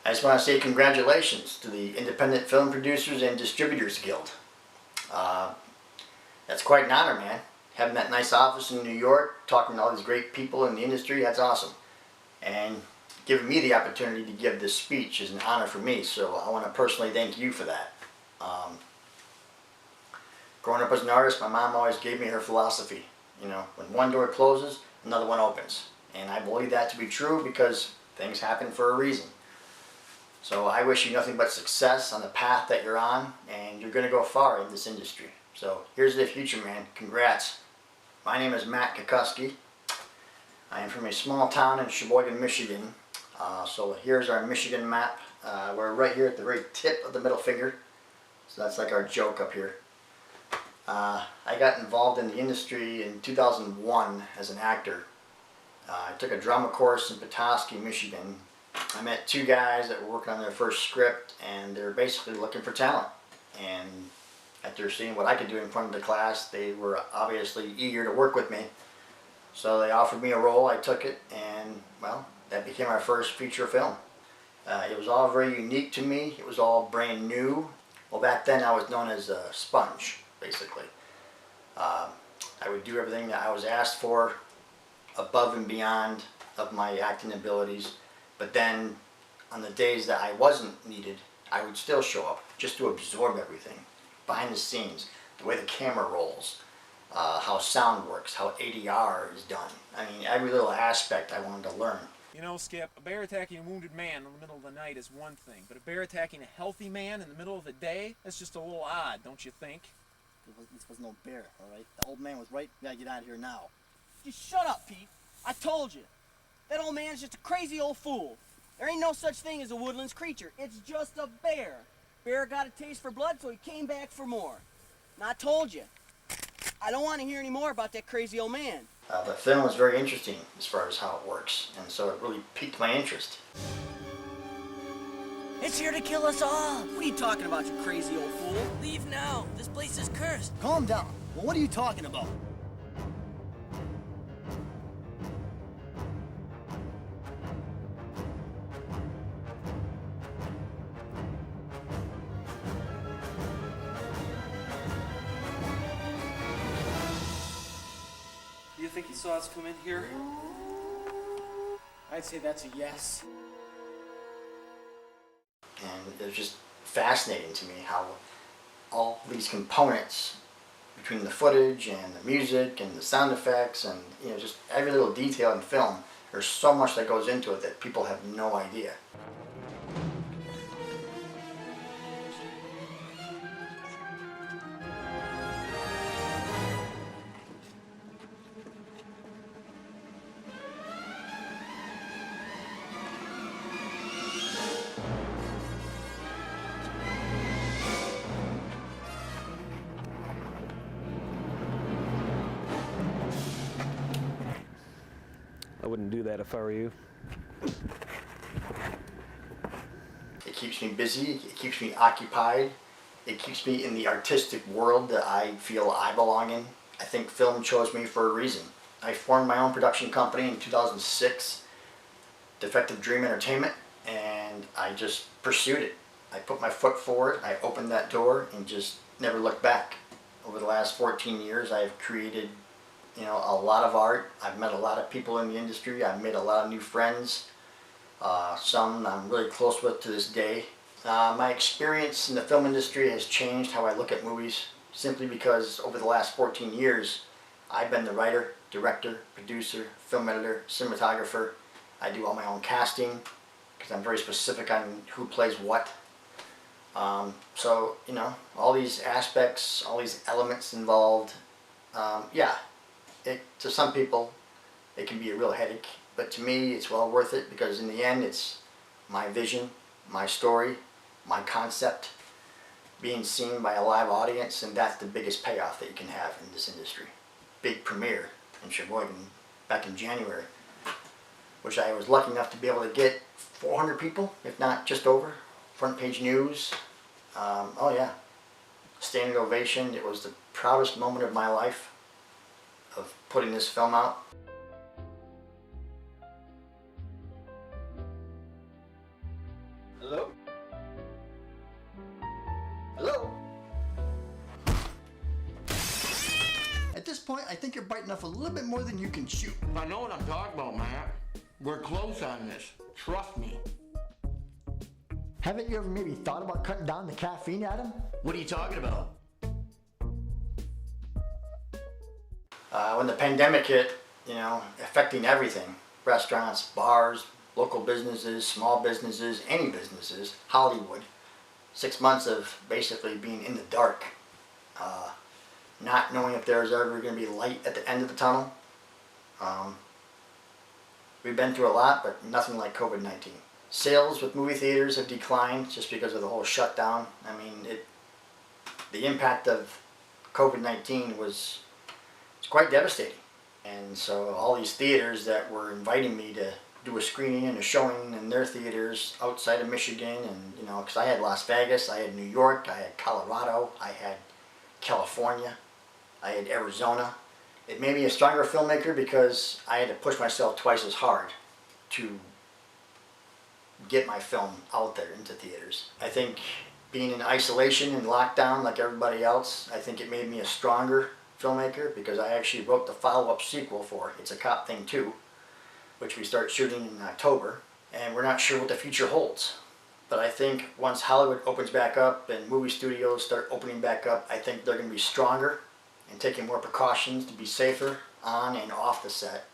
I just want to say congratulations to the Independent Film Producers and Distributors Guild. Uh, that's quite an honor, man. Having that nice office in New York, talking to all these great people in the industry, that's awesome. And giving me the opportunity to give this speech is an honor for me, so I want to personally thank you for that. Growing up as an artist, my mom always gave me her philosophy. You know, when one door closes, another one opens. And I believe that to be true because things happen for a reason. So I wish you nothing but success on the path that you're on, and you're going to go far in this industry. So here's the future, man. Congrats. My name is Matt Kukuski. I am from a small town in Sheboygan, Michigan. So here's our Michigan map. We're right here at the very tip of the middle finger. So that's like our joke up here. I got involved in the industry in 2001 as an actor. I took a drama course in Petoskey, Michigan. I met two guys that were working on their first script, and they were basically looking for talent. And after seeing what I could do in front of the class, they were obviously eager to work with me. So they offered me a role, I took it, and well, that became our first feature film. It was all very unique to me. It was all brand new. Well, back then I was known as a sponge, basically. I would do everything that I was asked for, above and beyond of my acting abilities. But then, on the days that I wasn't needed, I would still show up, just to absorb everything. Behind the scenes, the way the camera rolls, how sound works, how ADR is done. I mean, every little aspect I wanted to learn. You know, Skip, a bear attacking a wounded man in the middle of the night is one thing, but a bear attacking a healthy man in the middle of the day, that's just a little odd, don't you think? This was no bear, alright? The old man was right. We gotta get out of here now. Just shut up, Pete. I told you. That old man's just a crazy old fool. There ain't no such thing as a woodlands creature. It's just a bear. Bear got a taste for blood, so he came back for more. And I told you. I don't want to hear any more about that crazy old man. The film was very interesting as far as how it works, and so it really piqued my interest. It's here to kill us all. What are you talking about, you crazy old fool? Leave now. This place is cursed. Calm down. Well, what are you talking about? Do you think he saw us come in here? I'd say that's a yes. And it was just fascinating to me how all these components between the footage and the music and the sound effects and just every little detail in film, there's so much that goes into it that people have no idea. I wouldn't do that if I were you. It keeps me busy, it keeps me occupied, it keeps me in the artistic world that I feel I belong in. I think film chose me for a reason. I formed my own production company in 2006, Defective Dream Entertainment, and I just pursued it. I put my foot forward, I opened that door, and just never looked back. Over the last 14 years, I've created a lot of art. I've met a lot of people in the industry. I've made a lot of new friends. Some I'm really close with to this day. My experience in the film industry has changed how I look at movies, simply because over the last 14 years, I've been the writer, director, producer, film editor, cinematographer. I do all my own casting because I'm very specific on who plays what. So, all these aspects, all these elements involved, to some people, it can be a real headache, but to me, it's well worth it because in the end, it's my vision, my story, my concept being seen by a live audience, and that's the biggest payoff that you can have in this industry. Big premiere in Sheboygan back in January, which I was lucky enough to be able to get 400 people, if not just over. Front page news. Oh yeah, standing ovation. It was the proudest moment of my life of putting this film out. Hello? Hello? At this point, I think you're biting off a little bit more than you can chew. I know what I'm talking about, Matt. We're close on this. Trust me. Haven't you ever maybe thought about cutting down the caffeine, Adam? What are you talking about? When the pandemic hit, affecting everything, restaurants, bars, local businesses, small businesses, any businesses, Hollywood, 6 months of basically being in the dark, not knowing if there's ever going to be light at the end of the tunnel. We've been through a lot, but nothing like COVID-19. Sales with movie theaters have declined just because of the whole shutdown. I mean, the impact of COVID-19 was quite devastating. And so all these theaters that were inviting me to do a screening and a showing in their theaters outside of Michigan, and because I had Las Vegas, I had New York, I had Colorado, I had California, I had Arizona. It made me a stronger filmmaker because I had to push myself twice as hard to get my film out there into theaters. I think being in isolation and lockdown like everybody else, I think it made me a stronger filmmaker because I actually wrote the follow-up sequel for It's a Cop Thing 2, which we start shooting in October, and we're not sure what the future holds. But I think once Hollywood opens back up and movie studios start opening back up, I think they're going to be stronger and taking more precautions to be safer on and off the set.